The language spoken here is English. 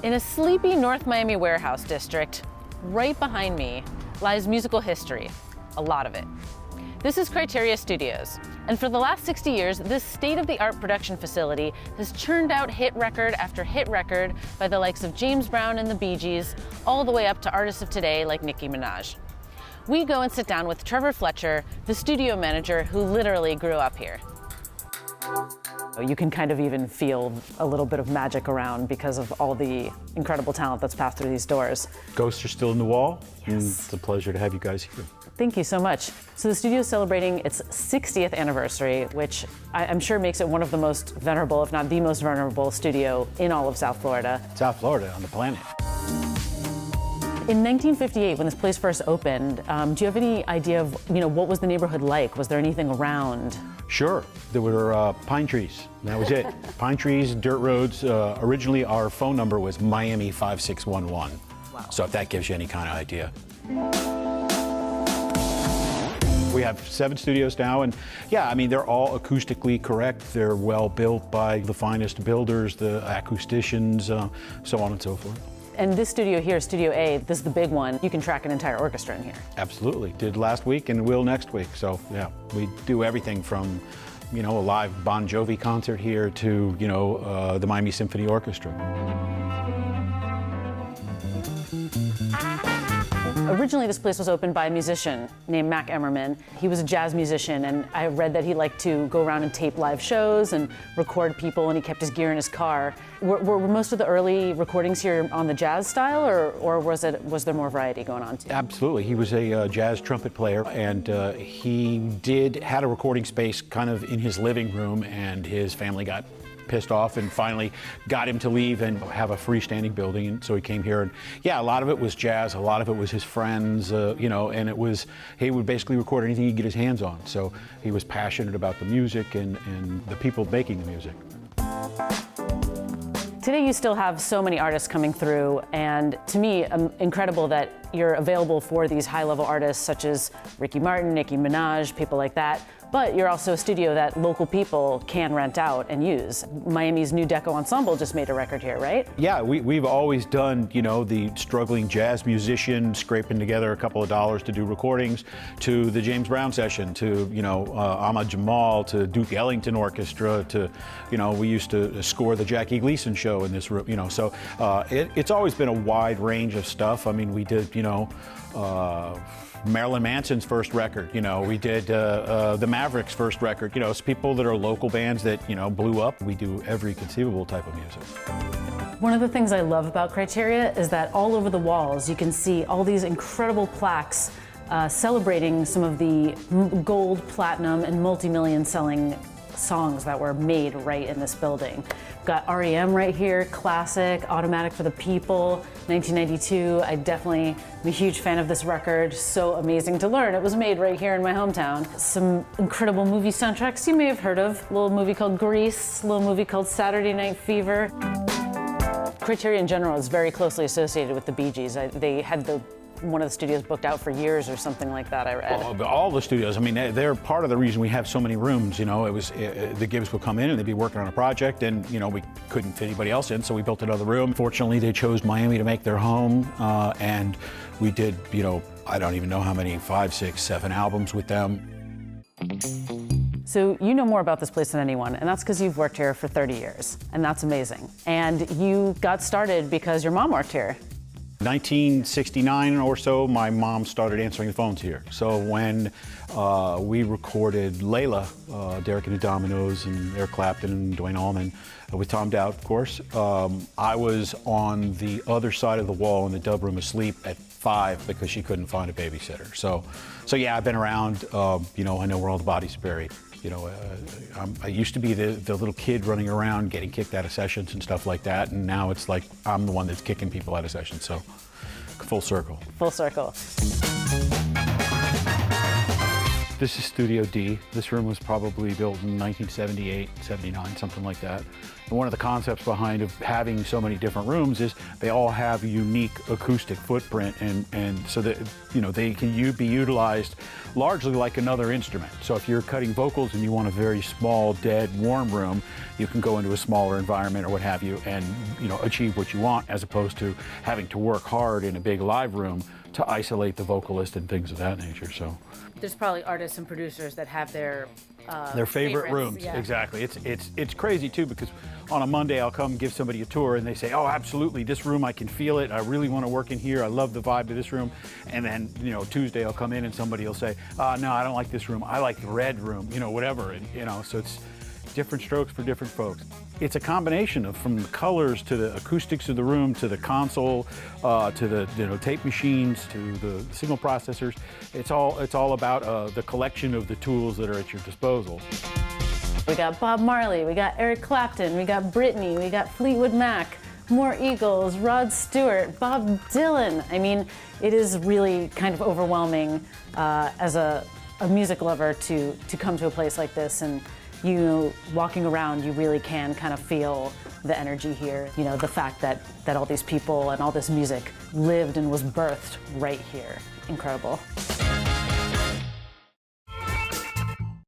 In a sleepy North Miami warehouse district, right behind me, lies musical history, a lot of it. This is Criteria Studios, and for the last 60 years, this state-of-the-art production facility has churned out hit record after hit record by the likes of James Brown and the Bee Gees, all the way up to artists of today like Nicki Minaj. We go and sit down with Trevor Fletcher, the studio manager who literally grew up here. You can kind of even feel a little bit of magic around because of all the incredible talent that's passed through these doors. Ghosts are still in the wall, Yes. and it's a pleasure to have you guys here. Thank you so much. So the studio is celebrating its 60th anniversary, which I'm sure makes it one of the most venerable, if not the most venerable studio in all of South Florida. South Florida on the planet. In 1958, when this place first opened, do you have any idea of, what was the neighborhood like? Was there anything around? Sure, there were pine trees. That was it. Pine trees, dirt roads. Originally, our phone number was Miami 5611. Wow. So if that gives you any kind of idea. We have 7 studios now, and yeah, I mean, they're all acoustically correct. They're well built by the finest builders, the acousticians, so on and so forth. And this studio here, Studio A, this is the big one. You can track an entire orchestra in here. Absolutely. Did last week and will next week. So yeah, we do everything from, a live Bon Jovi concert here to, the Miami Symphony Orchestra. Originally, this place was opened by a musician named Mac Emmerman. He was a jazz musician, and I read that he liked to go around and tape live shows and record people, and he kept his gear in his car. Were most of the early recordings here on the jazz style, or was there more variety going on too? Absolutely. He was a jazz trumpet player, and he had a recording space kind of in his living room, and his family got pissed off and finally got him to leave and have a freestanding building, and so he came here. And yeah, a lot of it was jazz, a lot of it was his friends, and it was, he would basically record anything he could get his hands on. So he was passionate about the music and the people making the music. Today you still have so many artists coming through, and to me, incredible that you're available for these high-level artists such as Ricky Martin, Nicki Minaj, people like that, but you're also a studio that local people can rent out and use. Miami's New Deco Ensemble just made a record here, right? Yeah, we've always done, the struggling jazz musician scraping together a couple of dollars to do recordings, to the James Brown session, to, Ahmad Jamal, to Duke Ellington Orchestra, to, we used to score the Jackie Gleason show in this room, so it's always been a wide range of stuff. I mean, we did, Marilyn Manson's first record, we did the Mavericks' first record, it's people that are local bands that, blew up. We do every conceivable type of music. One of the things I love about Criteria is that all over the walls you can see all these incredible plaques celebrating some of the gold, platinum, and multi-million selling songs that were made right in this building. We've got REM right here, classic, Automatic for the People, 1992. I definitely am a huge fan of this record. So amazing to learn it was made right here in my hometown. Some incredible movie soundtracks you may have heard of. A little movie called Grease, a little movie called Saturday Night Fever. Criteria in general is very closely associated with the Bee Gees. They had one of the studios booked out for years or something like that, I read. All the studios, I mean, they're part of the reason we have so many rooms. The Gibbs would come in and they'd be working on a project, and we couldn't fit anybody else in, so we built another room. Fortunately, they chose Miami to make their home, and we did, I don't even know how many, 5, 6, 7 albums with them. So you know more about this place than anyone, and that's because you've worked here for 30 years, and that's amazing. And you got started because your mom worked here. 1969 or so, my mom started answering the phones here. So when we recorded Layla, Derek and the Dominoes, and Eric Clapton and Duane Allman, with Tom Dowd, of course, I was on the other side of the wall in the dub room asleep at 5 because she couldn't find a babysitter. So yeah, I've been around. I know where all the bodies are buried. I used to be the little kid running around getting kicked out of sessions and stuff like that, and now it's like I'm the one that's kicking people out of sessions, so full circle. Full circle. This is Studio D. This room was probably built in 1978, 79, something like that. And one of the concepts behind of having so many different rooms is they all have a unique acoustic footprint, and so that they can be utilized largely like another instrument. So if you're cutting vocals and you want a very small, dead, warm room, you can go into a smaller environment or what have you and achieve what you want, as opposed to having to work hard in a big live room to isolate the vocalist and things of that nature. So there's probably artists and producers that have their favorite favorites, rooms. yeah. Exactly. It's crazy too, because on a Monday I'll come give somebody a tour and they say, oh, absolutely, this room, I can feel it, I really want to work in here, I love the vibe of this room. And then Tuesday I'll come in and somebody will say, no, I don't like this room, I like the red room, whatever. And so it's different strokes for different folks. It's a combination of, from the colors to the acoustics of the room to the console to the tape machines to the signal processors. It's all about the collection of the tools that are at your disposal. We got Bob Marley, we got Eric Clapton, we got Britney, we got Fleetwood Mac, more Eagles, Rod Stewart, Bob Dylan. I mean, it is really kind of overwhelming as a music lover to come to a place like this, and walking around, you really can kind of feel the energy here. The fact that all these people and all this music lived and was birthed right here. Incredible.